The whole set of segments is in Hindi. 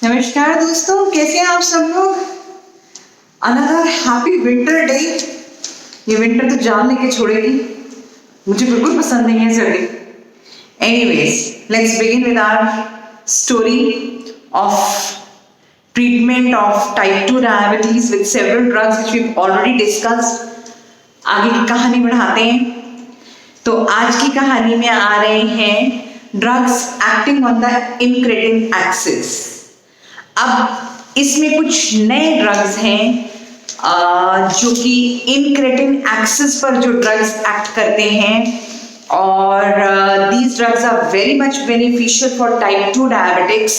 नमस्कार दोस्तों, कैसे हैं आप सब लोग। Another happy winter day. ये विंटर तो जान लेके छोड़ेगी, मुझे बिल्कुल पसंद नहीं है सर्दी। Anyways, let's begin with our story of treatment of type 2 diabetes with several drugs which we've already discussed। आगे की कहानी बढ़ाते हैं। तो आज की कहानी में आ रहे हैं drugs acting on the incretin axis. अब इसमें कुछ नए ड्रग्स हैं जो कि इंक्रेटिन एक्सिस पर जो ड्रग्स एक्ट करते हैं और these drugs are very much beneficial for type 2 diabetics.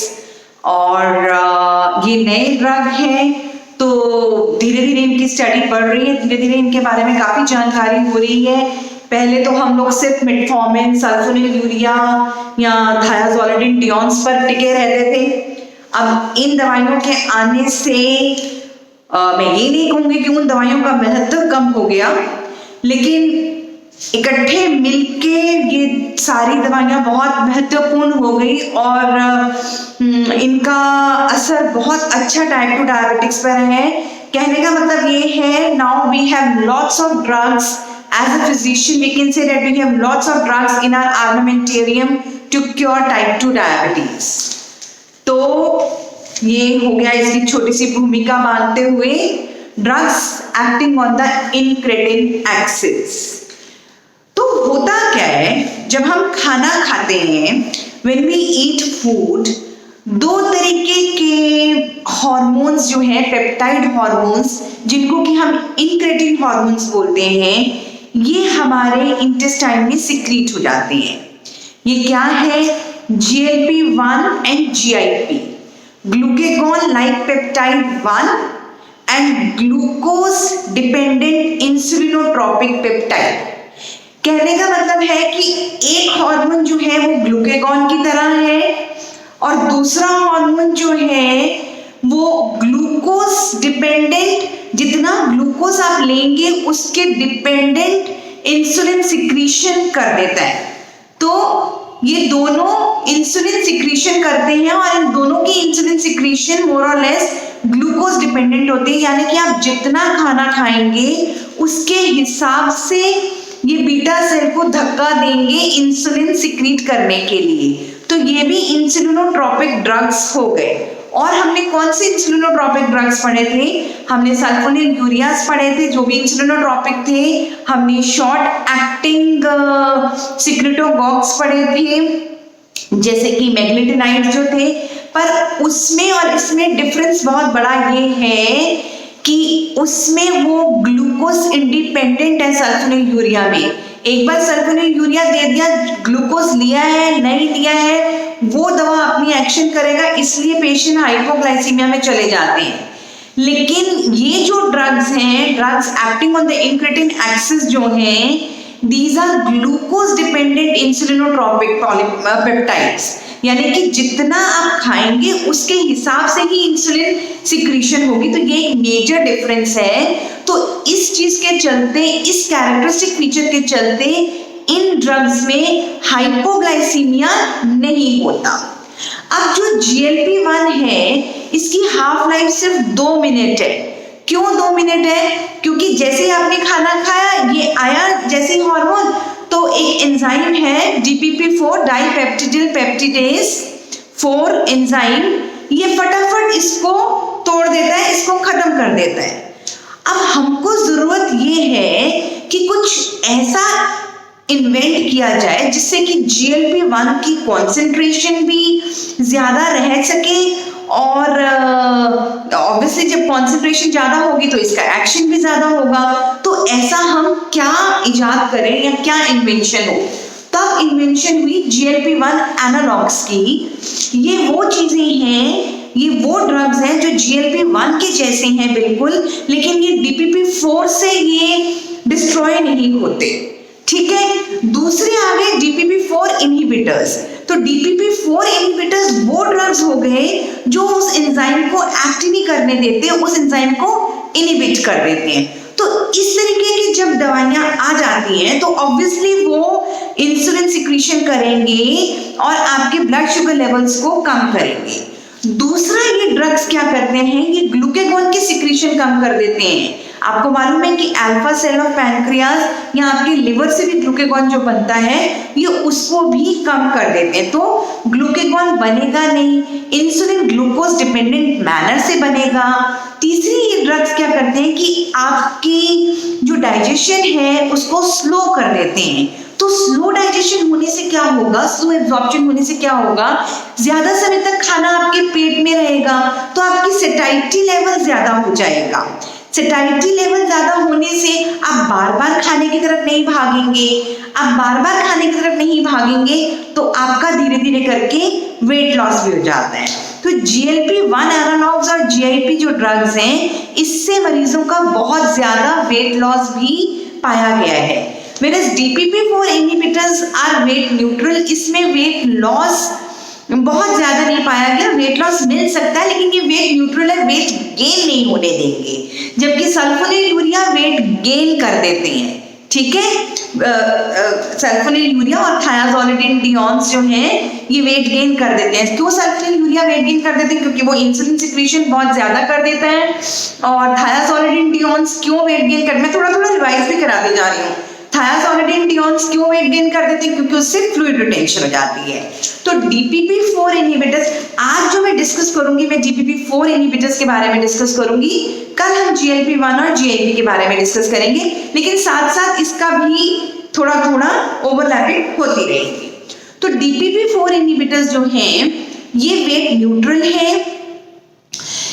और ये नए ड्रग हैं, तो धीरे धीरे इनकी स्टडी बढ़ रही है, धीरे धीरे इनके बारे में काफ़ी जानकारी हो रही है। पहले तो हम लोग सिर्फ मेटफॉर्मिन, सल्फोनिलयूरिया या थायाजोलिडिन डियोन्स पर टिके रहते थे। अब इन दवाइयों के आने से मैं ये नहीं कहूँगी कि उन दवाइयों का महत्व कम हो गया, लेकिन इकट्ठे मिलके ये सारी दवाइयाँ बहुत महत्वपूर्ण हो गई और इनका असर बहुत अच्छा टाइप 2 डायबिटिक्स पर है। कहने का मतलब ये है, now we have lots of drugs. As a physician we can say that we have lots of drugs in our armamentarium to cure type 2 diabetes. तो ये हो गया इसकी छोटी सी भूमिका मानते हुए drugs acting on the incretin axis. तो होता क्या है, जब हम खाना खाते हैं, व्हेन वी ईट फूड, दो तरीके के हार्मोन्स जो हैं, पेप्टाइड हार्मोन्स, जिनको कि हम इंक्रेटिन हार्मोन्स बोलते हैं, ये हमारे इंटेस्टाइन में सिक्रीट हो जाते हैं। ये क्या है? GLP-1 and GIP, glucagon like peptide 1 and glucose dependent insulinotropic peptide. कहने का मतलब है कि एक हार्मोन जो है वो ग्लूकेगॉन की तरह है और दूसरा हार्मोन जो है वो ग्लूकोज डिपेंडेंट, जितना ग्लूकोज आप लेंगे उसके डिपेंडेंट इंसुलिन सिक्रीशन कर देता है। तो ये दोनों इंसुलिन सिक्रीशन करते हैं और इन दोनों की इंसुलिन सिक्रीशन मोर और लेस ग्लूकोज डिपेंडेंट होती है, यानी कि आप जितना खाना खाएंगे उसके हिसाब से ये बीटा सेल को धक्का देंगे इंसुलिन सिक्रीट करने के लिए। तो ये भी इंसुलिनोट्रोपिक ड्रग्स हो गए। और हमने कौन से इंसुलिनोट्रोपिक ड्रग्स पढ़े थे? हमने सल्फोनिलयूरियास पढ़े थे जो भी इंसुलिनोट्रोपिक थे। हमने शॉर्ट एक्टिंग सिक्रेटोगॉग्स पढ़े थे जैसे कि मैग्नेटिनाइड जो थे। पर उसमें और इसमें डिफरेंस बहुत बड़ा ये है कि उसमें वो ग्लूकोज इंडिपेंडेंट है सल्फोनिलयूरिया में। एक बार सल्फोनिलयूरिया दे दिया, ग्लूकोज लिया है नहीं लिया है, वो दवा अपनी एक्शन करेगा, इसलिए पेशेंट हाइपोग्लाइसीमिया में चले जाते हैं। लेकिन ये जो ड्रग्स हैं, drugs acting on the incretin axis जो हैं, these are glucose dependent insulinotropic peptides, यानी कि जितना आप खाएंगे उसके हिसाब से ही इंसुलिन सिक्रीशन होगी। तो ये एक मेजर डिफरेंस है। तो इस चीज के चलते, इस कैरेक्टरिस्टिक फीचर के चलते इन ड्रग्स में हाइपोग्लाइसीमिया नहीं होता। अब जो GLP-1 है, इसकी हाफ लाइफ सिर्फ 2 मिनट है। क्यों 2 मिनट है? क्योंकि जैसे आपने खाना खाया, ये आया जैसे हार्मोन, तो एक एंजाइम है DPP-4 डाइपेप्टिडिल पेप्टिडेज 4 एंजाइम, ये फटाफट इसको तोड़ देता है, इसको खत्म कर देता है। अब हमको जरूरत ये है कि कुछ ऐसा इन्वेंट किया जाए जिससे कि GLP-1 की कॉन्सेंट्रेशन भी ज्यादा रह सके और ऑब्वियसली जब कॉन्सेंट्रेशन ज्यादा होगी तो इसका एक्शन भी ज्यादा होगा। तो ऐसा हम क्या इजाद करें या क्या इन्वेंशन हो? तब इन्वेंशन हुई GLP-1 एनालॉग्स की। ये वो चीजें हैं, ये वो ड्रग्स हैं जो GLP-1 के जैसे हैं बिल्कुल, लेकिन ये DPP-4 से ये डिस्ट्रॉय नहीं होते। ठीक है। दूसरे आ गए DPP-4 इनहिबिटर्स। तो DPP-4 इनहिबिटर्स वो ड्रग्स हो गए जो उस एंजाइम को एक्ट नहीं करने देते, उस एंजाइम को इनहिबिट कर देते हैं। तो इस तरीके की जब दवाइयां आ जाती हैं तो ऑब्वियसली वो इंसुलिन सिक्रीशन करेंगे और आपके ब्लड शुगर लेवल्स को कम करेंगे। दूसरा, ये ड्रग्स क्या करते हैं, ये ग्लूकेगॉन की सिक्रीशन कम कर देते हैं। आपको मालूम है कि अल्फा सेल ऑफ पैनक्रियाज या आपके लिवर से भी ग्लूकेगॉन जो बनता है ये उसको भी कम कर देते हैं, तो ग्लूकेगॉन बनेगा नहीं, इंसुलिन ग्लूकोज डिपेंडेंट मैनर से बनेगा। तीसरी, ये ड्रग्स क्या करते हैं कि आपकी जो डाइजेशन है उसको स्लो कर देते हैं। तो स्लो डाइजेशन होने से क्या होगा, स्लो एब्जॉर्प्शन होने से क्या होगा, ज्यादा समय तक खाना आपके पेट में रहेगा तो आपकी सेटाइटी लेवल ज्यादा हो जाएगा। सेटाइटी लेवल ज्यादा होने से आप बार बार खाने की तरफ नहीं भागेंगे, आप बार बार खाने की तरफ नहीं भागेंगे तो आपका धीरे धीरे करके वेट लॉस भी हो जाता है। तो GLP-1 एनालॉग्स और GIP जो ड्रग्स हैं इससे मरीजों का बहुत ज्यादा वेट लॉस भी पाया गया है। Whereas DPP-4 inhibitors are weight neutral, इसमें वेट लॉस बहुत ज्यादा नहीं पाया गया, वेट लॉस मिल सकता है लेकिन ये वेट न्यूट्रल है, वेट गेन नहीं होने देंगे, जबकि सल्फोनिलयूरिया वेट गेन कर देते हैं। ठीक है, सल्फोनिलयूरिया और थायाजोलिडिन जो हैं ये वेट गेन कर देते हैं। क्यों सल्फोनिलयूरिया वेट गेन कर देते हैं, क्योंकि वो इंसुलिन सिक्रीशन बहुत ज्यादा कर देता है। और थायाजोलिडिन क्यों वेट गेन कर, मैं थोड़ा थोड़ा रिवाइज भी कराते जा रही हूँ। थायाजोलिडिन क्यों वेट गेन कर देते हैं, क्योंकि उससे फ्लूइड रिटेंशन हो जाती है। तो DPP-4 इनहिबिटर्स आज जो मैं डिस्कस करूंगी, मैं DPP-4 इनहिबिटर्स के बारे में डिस्कस करूंगी, कल हम GLP-1 और GIP के बारे में डिस्कस करेंगे, लेकिन साथ साथ इसका भी थोड़ा थोड़ा ओवरलैपिंग होती रहेगी। तो DPP-4 इनहिबिटर्स जो हैं ये वेट न्यूट्रल है,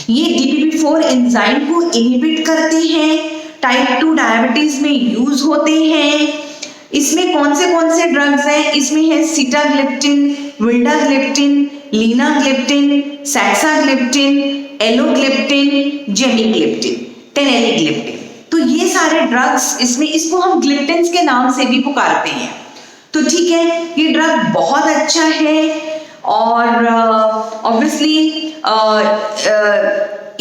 ये DPP-4 एंजाइम को इनहिबिट करते हैं, टाइप 2 डायबिटीज में यूज होते हैं। इसमें कौन से ड्रग्स हैं, इसमें है sitagliptin, vildagliptin, linagliptin, saxagliptin, alogliptin, gemigliptin, teneligliptin. तो ये सारे ड्रग्स इसमें, इसको हम ग्लिप्टिन्स के नाम से भी पुकारते हैं। तो ठीक है, ये ड्रग बहुत अच्छा है और ऑब्वियसली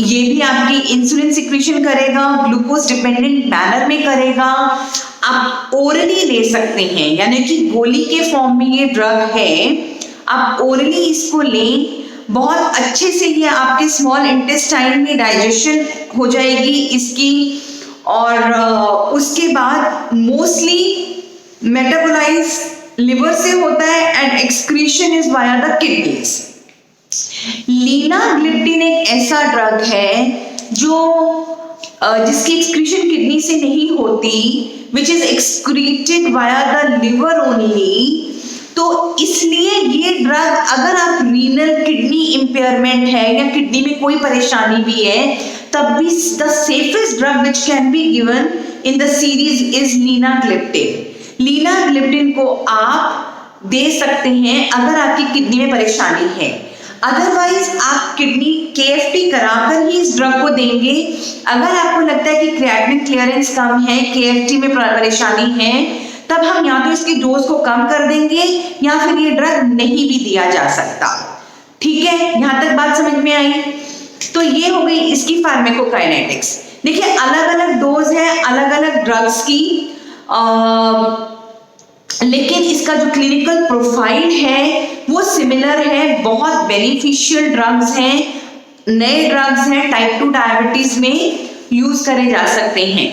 ये भी आपकी इंसुलिन सिक्रीशन करेगा, ग्लूकोज डिपेंडेंट मैनर में करेगा। आप ओरली ले सकते हैं, यानी कि गोली के फॉर्म में ये ड्रग है, आप ओरली इसको लें, बहुत अच्छे से ये आपके स्मॉल इंटेस्टाइन में डाइजेशन हो जाएगी इसकी, और उसके बाद मोस्टली मेटाबोलाइज लिवर से होता है and excretion is via the kidneys. Linagliptin एक ऐसा ड्रग है जो जिसकी एक्सक्रीशन किडनी से नहीं होती, which is excreted via the liver only. तो इसलिए ये ड्रग, अगर आप रीनल किडनी इंपेयरमेंट है या किडनी में कोई परेशानी भी है, तब भी the safest drug which can be given in the series is linagliptin. Linagliptin को आप दे सकते हैं अगर आपकी किडनी में परेशानी है, अदरवाइज आप किडनी KFT कराकर ही इस ड्रग को देंगे। अगर आपको लगता है कि क्रिएटिनिन क्लियरेंस कम है, KFT में परेशानी है, तब हम या तो इसकी डोज को कम कर देंगे या फिर ये ड्रग नहीं भी दिया जा सकता। ठीक है, यहां तक बात समझ में आई। तो ये हो गई इसकी फार्माकोकाइनेटिक्स। देखिए अलग अलग डोज है अलग अलग ड्रग्स की, लेकिन इसका जो क्लिनिकल प्रोफाइल है वो सिमिलर है। बहुत बेनिफिशियल ड्रग्स हैं, नए ड्रग्स हैं, टाइप 2 डायबिटीज में यूज करे जा सकते हैं।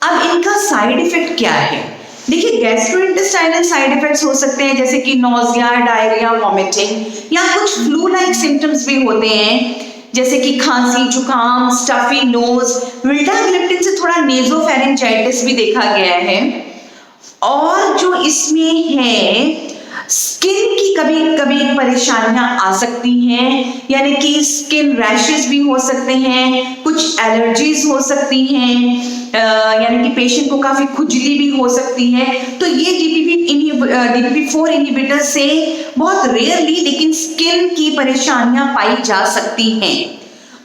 अब इनका साइड इफेक्ट क्या है? देखिए गैस्ट्रोइंटेस्टाइनल साइड इफेक्ट्स हो सकते हैं, जैसे कि नोजिया, डायरिया, वॉमिटिंग, या कुछ फ्लू लाइक सिम्टम्स भी होते हैं, जैसे कि खांसी, जुकाम, स्टफी नोज। विल्डाग्लिप्टिन से थोड़ा नेजोफेरिंजाइटिस भी देखा गया है। और जो इसमें है स्किन की कभी कभी परेशानियां आ सकती हैं, यानी कि स्किन रैशेस भी हो सकते हैं, कुछ एलर्जीज हो सकती हैं, यानी कि पेशेंट को काफी खुजली भी हो सकती है। तो ये DPP-4 इनहिबिटर से बहुत रेयरली लेकिन स्किन की परेशानियां पाई जा सकती हैं।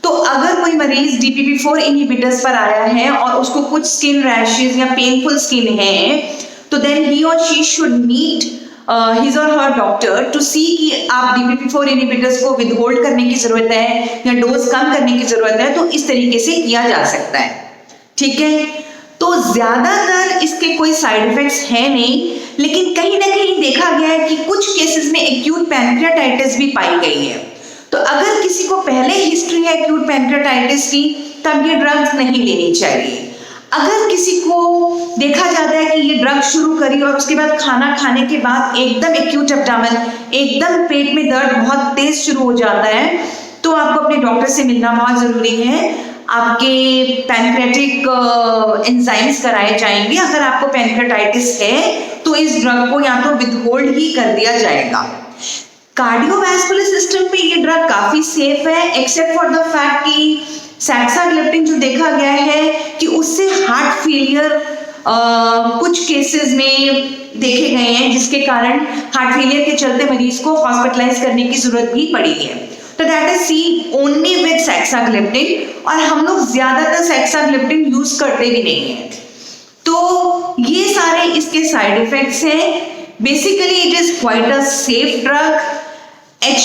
तो अगर कोई मरीज DPP-4 इनहिबिटर्स पर आया है और उसको कुछ स्किन रैशेस या पेनफुल स्किन है, तो देन ही और शी शुड मीट हिज और हर डॉक्टर टू सी कि आप DPP-4 इनहिबिटर्स को विदहोल्ड करने की जरूरत है या डोज कम करने की जरूरत है, तो इस तरीके से किया जा सकता है। ठीक है, तो ज्यादातर इसके कोई साइड इफेक्ट्स है नहीं, लेकिन कहीं ना कहीं देखा गया है कि कुछ केसेस में एक्यूट पैनक्रियाटाइटिस भी पाई गई है। तो अगर किसी को पहले हिस्ट्री है एक्यूट पैंक्रेटाइटिस की, तब ये ड्रग्स नहीं लेनी चाहिए। अगर किसी को देखा जाता है कि ये ड्रग शुरू करी और उसके बाद खाना खाने के बाद एकदम एक्यूट एब्डोमेन, एकदम पेट में दर्द बहुत तेज शुरू हो जाता है, तो आपको अपने डॉक्टर से मिलना बहुत जरूरी है। आपके पैंक्रेटिक एंजाइम्स कराए जाएंगे। अगर आपको पैंक्रेटाइटिस है तो इस ड्रग को या तो विथहोल्ड ही कर दिया जाएगा। कार्डियोवैस्कुलर सिस्टम पे ये ड्रग काफी सेफ है, एक्सेप्ट फॉर द फैक्ट कि सैक्साग्लिप्टिन जो देखा गया है कि उससे हार्ट फेलियर कुछ केसेस में देखे गए हैं, जिसके कारण हार्ट फेलियर के चलते मरीज को हॉस्पिटलाइज करने की जरूरत भी पड़ी है। तो that is seen only with saxagliptin, और हम लोग ज्यादातर सैक्साग्लिप्टिन यूज करते भी नहीं है। तो ये सारे इसके साइड इफेक्ट्स हैं। Basically it is quite a safe drug, and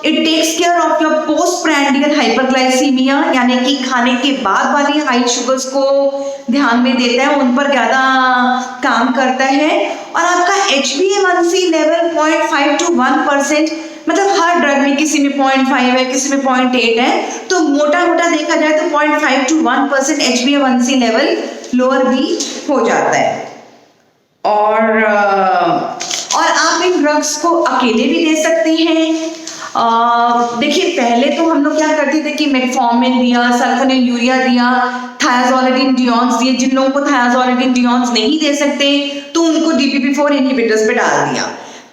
it takes care of your postprandial hyperglycemia, यानी कि खाने के बाद वाली हाई शुगर्स को ध्यान में देता है, उन पर ज्यादा काम करता है। और आपका HbA1c लेवल 0.5 to 1%, मतलब हर ड्रग में किसी में 0.5 है, किसी में 0.8 है, तो मोटा मोटा देखा जाए तो 0.5 to 1% HbA1c लेवल लोअर भी हो जाता है। और आप इन ड्रग्स को अकेले भी दे सकते हैं। देखिए पहले तो हम लोग क्या करते थे कि मेटफॉर्मिन दिया, सल्फोनिलयूरिया दिया, थायाजोलिडिन डियोन्स दिए। जिन लोगों को थायाजोलिडिन डियोन्स नहीं दे सकते तो उनको DPP-4 इनहिबिटर्स पे डाल दिया।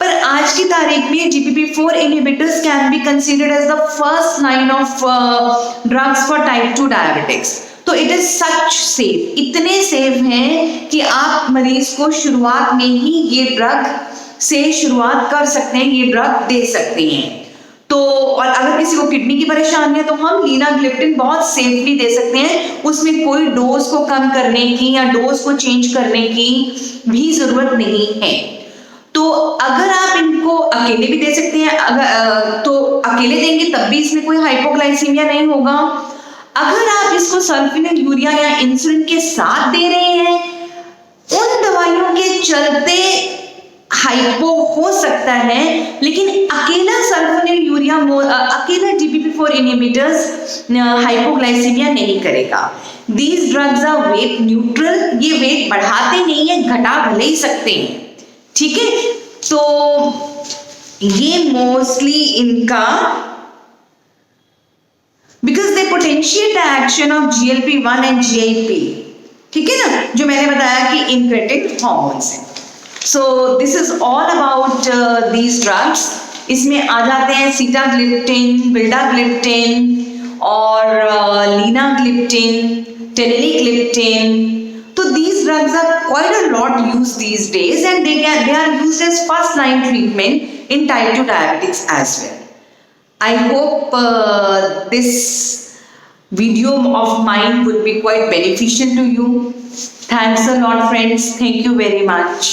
पर आज की तारीख में DPP-4 inhibitors can be considered as the first line of drugs for type 2 diabetics. तो इट इज सच सेफ, इतने सेफ हैं कि आप मरीज को शुरुआत में ही ये ड्रग से शुरुआत कर सकते हैं, ये ड्रग दे सकते हैं। तो और अगर किसी को किडनी की परेशानी है तो हम लीनाग्लिप्टिन बहुत सेफली दे सकते हैं, उसमें कोई डोज को कम करने की या डोज को चेंज करने की भी जरूरत नहीं है। तो अगर आप इनको अकेले भी दे सकते हैं, अगर तो अकेले देंगे तब भी इसमें कोई हाइपोग्लाइसीमिया नहीं होगा। अगर आप इसको सल्फोनिलयूरिया या इंसुलिन के साथ दे रहे हैं, उन दवाइयों के चलते हाइपो हो सकता है, लेकिन अकेला सल्फोनिलयूरिया अकेला DPP-4 इनहिबिटर्स हाइपोग्लाइसीमिया नहीं करेगा। These drugs are weight neutral, ये वेट बढ़ाते नहीं है, घटा भले ही सकते हैं, ठीक है। तो ये मोस्टली इनका because they potentiate the action of GLP-1 and GIP, ठीक है ना, जो मैंने बताया कि incretin hormones हैं। So this is all about these drugs। इसमें आ जाते हैं sitagliptin, vildagliptin और linagliptin, teneligliptin। तो these drugs are quite a lot used these days and they are used as first line treatment in type 2 diabetics as well। I hope this video of mine would be quite beneficial to you. Thanks a lot, friends. Thank you very much.